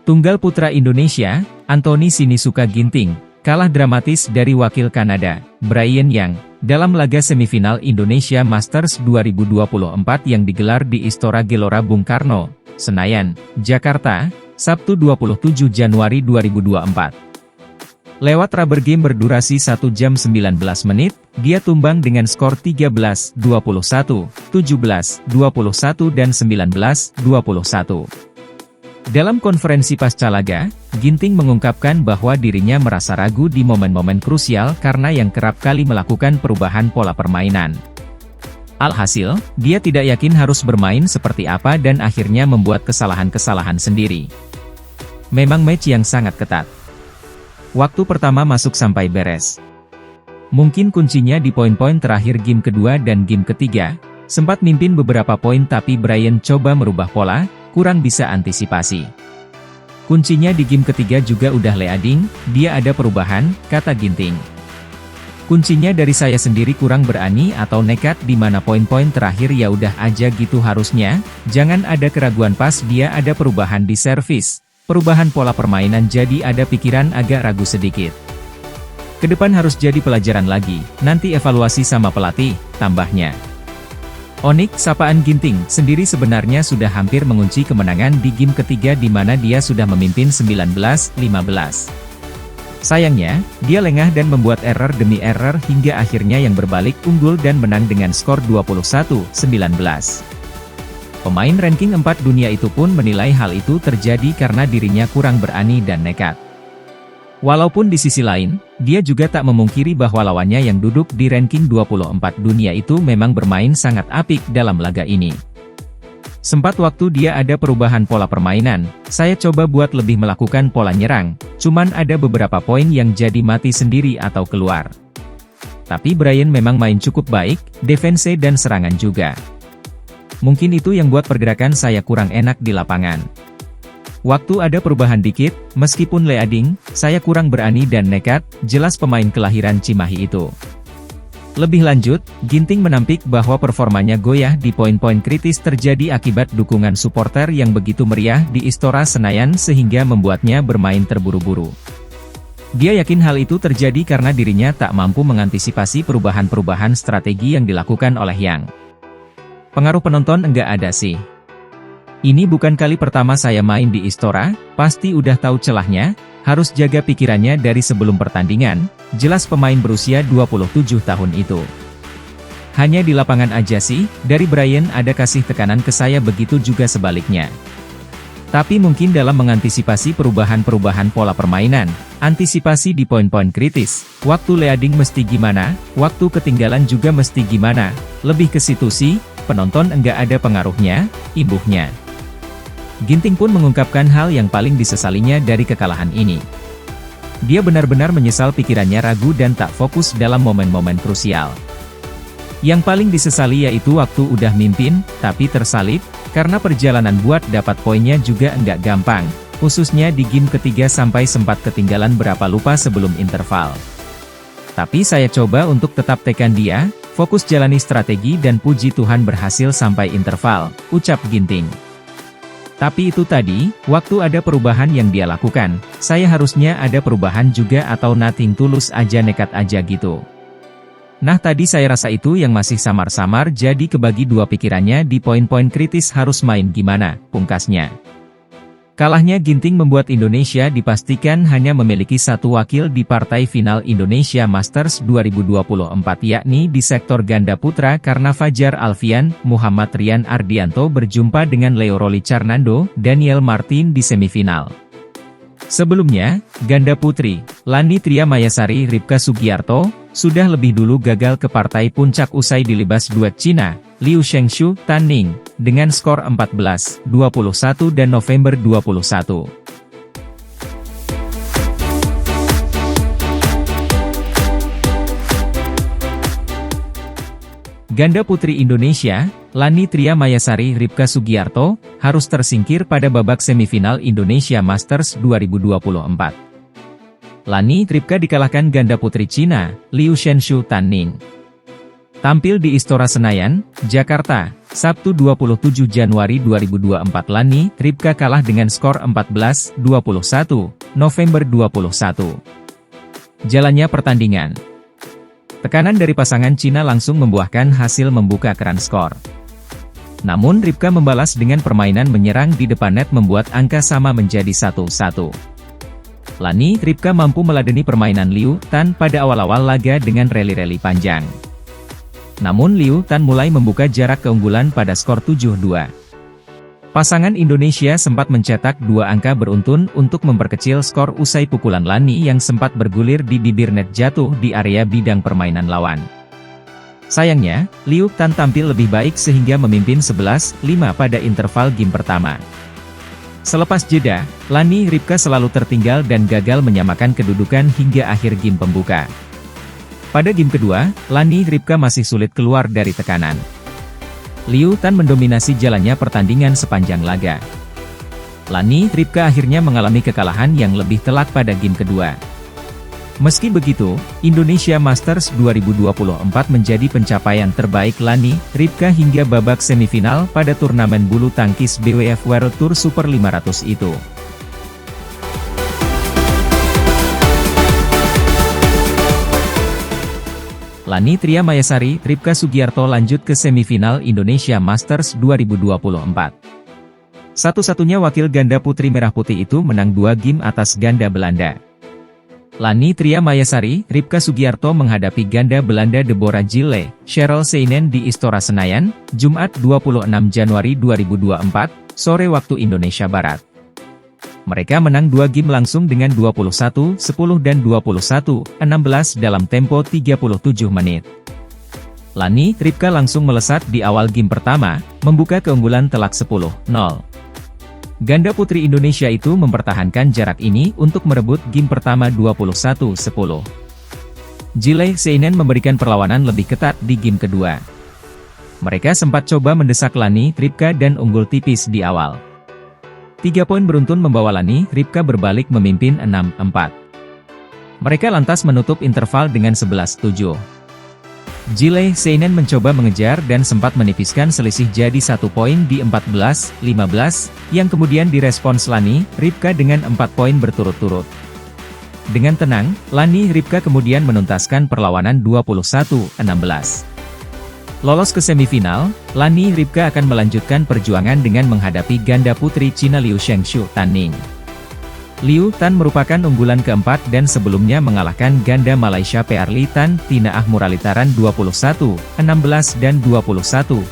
Tunggal putra Indonesia, Anthony Sinisuka Ginting, kalah dramatis dari wakil Kanada, Brian Yang, dalam laga semifinal Indonesia Masters 2024 yang digelar di Istora Gelora Bung Karno, Senayan, Jakarta, Sabtu 27 Januari 2024. Lewat rubber game berdurasi 1 jam 19 menit, dia tumbang dengan skor 13-21, 17-21 dan 19-21. Dalam konferensi pasca laga, Ginting mengungkapkan bahwa dirinya merasa ragu di momen-momen krusial karena yang kerap kali melakukan perubahan pola permainan. Alhasil, dia tidak yakin harus bermain seperti apa dan akhirnya membuat kesalahan-kesalahan sendiri. Memang match yang sangat ketat. Waktu pertama masuk sampai beres. Mungkin kuncinya di poin-poin terakhir game kedua dan game ketiga, sempat mimpin beberapa poin tapi Brian coba merubah pola, kurang bisa antisipasi. Kuncinya di game ketiga juga udah leading, dia ada perubahan, kata Ginting. Kuncinya dari saya sendiri kurang berani atau nekat di mana poin-poin terakhir ya udah aja gitu harusnya, jangan ada keraguan pas dia ada perubahan di servis, perubahan pola permainan jadi ada pikiran agak ragu sedikit. Kedepan harus jadi pelajaran lagi, nanti evaluasi sama pelatih, tambahnya. Onik, sapaan Ginting, sendiri sebenarnya sudah hampir mengunci kemenangan di game ketiga di mana dia sudah memimpin 19-15. Sayangnya, dia lengah dan membuat error demi error hingga akhirnya yang berbalik unggul dan menang dengan skor 21-19. Pemain ranking 4 dunia itu pun menilai hal itu terjadi karena dirinya kurang berani dan nekat. Walaupun di sisi lain, dia juga tak memungkiri bahwa lawannya yang duduk di ranking 24 dunia itu memang bermain sangat apik dalam laga ini. Sempat waktu dia ada perubahan pola permainan, saya coba buat lebih melakukan pola nyerang, cuman ada beberapa poin yang jadi mati sendiri atau keluar. Tapi Brian memang main cukup baik, defense dan serangan juga. Mungkin itu yang buat pergerakan saya kurang enak di lapangan. Waktu ada perubahan dikit, meskipun leading, saya kurang berani dan nekat, jelas pemain kelahiran Cimahi itu. Lebih lanjut, Ginting menampik bahwa performanya goyah di poin-poin kritis terjadi akibat dukungan supporter yang begitu meriah di Istora Senayan sehingga membuatnya bermain terburu-buru. Dia yakin hal itu terjadi karena dirinya tak mampu mengantisipasi perubahan-perubahan strategi yang dilakukan oleh Yang. Pengaruh penonton enggak ada sih. Ini bukan kali pertama saya main di Istora, pasti udah tahu celahnya, harus jaga pikirannya dari sebelum pertandingan, jelas pemain berusia 27 tahun itu. Hanya di lapangan aja sih, dari Brian ada kasih tekanan ke saya begitu juga sebaliknya. Tapi mungkin dalam mengantisipasi perubahan-perubahan pola permainan, antisipasi di poin-poin kritis, waktu leading mesti gimana, waktu ketinggalan juga mesti gimana, lebih ke situ sih, penonton enggak ada pengaruhnya, imbuhnya. Ginting pun mengungkapkan hal yang paling disesalinya dari kekalahan ini. Dia benar-benar menyesal pikirannya ragu dan tak fokus dalam momen-momen krusial. Yang paling disesali yaitu waktu udah mimpin, tapi tersalip, karena perjalanan buat dapat poinnya juga enggak gampang, khususnya di game ketiga sampai sempat ketinggalan berapa lupa sebelum interval. Tapi saya coba untuk tetap tekan dia, fokus jalani strategi dan puji Tuhan berhasil sampai interval, ucap Ginting. Tapi itu tadi, waktu ada perubahan yang dia lakukan, saya harusnya ada perubahan juga atau nothing tulus aja nekat aja gitu. Nah tadi saya rasa itu yang masih samar-samar jadi kebagi dua pikirannya di poin-poin kritis harus main gimana, pungkasnya. Kalahnya Ginting membuat Indonesia dipastikan hanya memiliki satu wakil di partai final Indonesia Masters 2024 yakni di sektor ganda putra karena Fajar Alfian, Muhammad Rian Ardianto berjumpa dengan Leo Rolly Carnando, Daniel Martin di semifinal. Sebelumnya, ganda putri, Lani Tria Mayasari Ripka Sugiarto, sudah lebih dulu gagal ke partai puncak usai dilibas duet Cina, Liu Shengshu, Tan Ning, dengan skor 14-21 dan November 21. Ganda putri Indonesia, Lani Tria Mayasari Ripka Sugiarto, harus tersingkir pada babak semifinal Indonesia Masters 2024. Lani Ripka dikalahkan ganda putri Cina, Liu Shengshu Tan Ning. Tampil di Istora Senayan, Jakarta, Sabtu 27 Januari 2024 Lani Ripka kalah dengan skor 14-21, November 21. Jalannya pertandingan. Tekanan dari pasangan Cina langsung membuahkan hasil membuka keran skor. Namun Ripka membalas dengan permainan menyerang di depan net membuat angka sama menjadi 1-1. Lani Ripka mampu meladeni permainan Liu Tan pada awal-awal laga dengan rally-rally panjang. Namun Liu Tan mulai membuka jarak keunggulan pada skor 7-2. Pasangan Indonesia sempat mencetak dua angka beruntun untuk memperkecil skor usai pukulan Lani yang sempat bergulir di bibir net jatuh di area bidang permainan lawan. Sayangnya, Liu Tan tampil lebih baik sehingga memimpin 11-5 pada interval game pertama. Selepas jeda, Lani Ripka selalu tertinggal dan gagal menyamakan kedudukan hingga akhir game pembuka. Pada game kedua, Lani Ripka masih sulit keluar dari tekanan. Liu Tan mendominasi jalannya pertandingan sepanjang laga. Lani Ripka akhirnya mengalami kekalahan yang lebih telak pada game kedua. Meski begitu, Indonesia Masters 2024 menjadi pencapaian terbaik Lani Ripka hingga babak semifinal pada turnamen bulu tangkis BWF World Tour Super 500 itu. Lani Tria Mayasari, Ripka Sugiarto lanjut ke semifinal Indonesia Masters 2024. Satu-satunya wakil ganda putri merah putih itu menang 2 game atas ganda Belanda. Lani Tria Mayasari, Ripka Sugiarto menghadapi ganda Belanda Deborah Gille, Cheryl Seinen di Istora Senayan, Jumat 26 Januari 2024, sore waktu Indonesia Barat. Mereka menang 2 game langsung dengan 21-10 dan 21-16 dalam tempo 37 menit. Lani Ripka langsung melesat di awal game pertama, membuka keunggulan telak 10-0. Ganda putri Indonesia itu mempertahankan jarak ini untuk merebut game pertama 21-10. Gille Seinen memberikan perlawanan lebih ketat di game kedua. Mereka sempat coba mendesak Lani Ripka dan unggul tipis di awal. 3 poin beruntun membawa Lani Ripka berbalik memimpin 6-4. Mereka lantas menutup interval dengan 11-7. Gille Seinen mencoba mengejar dan sempat menipiskan selisih jadi 1 poin di 14-15, yang kemudian direspons Lani Ripka dengan 4 poin berturut-turut. Dengan tenang, Lani Ripka kemudian menuntaskan perlawanan 21-16. Lolos ke semifinal, Lani Ripka akan melanjutkan perjuangan dengan menghadapi ganda putri Cina Liu Shengshu Tanning. Liu Tan merupakan unggulan keempat dan sebelumnya mengalahkan ganda Malaysia Pearly Tan Tina Ahmuralitaran 21-16 dan 21-9.